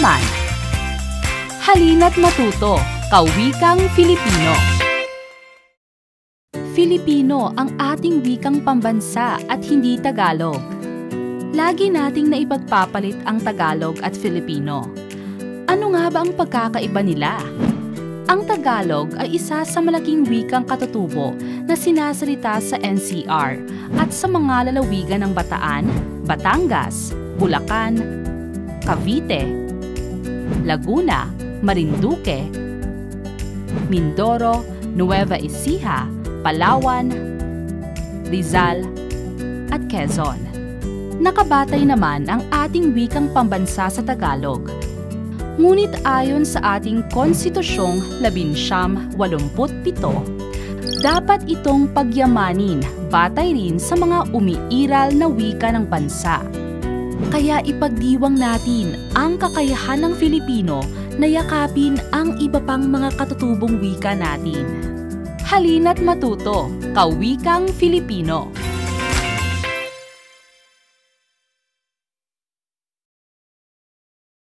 naman. Halina't matuto, Kawikang Filipino. Filipino ang ating wikang pambansa at hindi Tagalog. Lagi nating naipagpapalit ang Tagalog at Filipino. Ano nga ba ang pagkakaiba nila? Ang Tagalog ay isa sa malaking wikang katutubo na sinasalita sa NCR at sa mga lalawigan ng Bataan, Batangas, Bulacan, Cavite, Laguna, Marinduque, Mindoro, Nueva Ecija, Palawan, Rizal, at Quezon. Nakabatay naman ang ating wikang pambansa sa Tagalog. Ngunit ayon sa ating Konstitusyong 1987, dapat itong pagyamanin batay rin sa mga umiiral na wika ng bansa. Kaya ipagdiwang natin ang kakayahan ng Filipino na yakapin ang iba pang mga katutubong wika natin. Halina't matuto, Kawikang Filipino.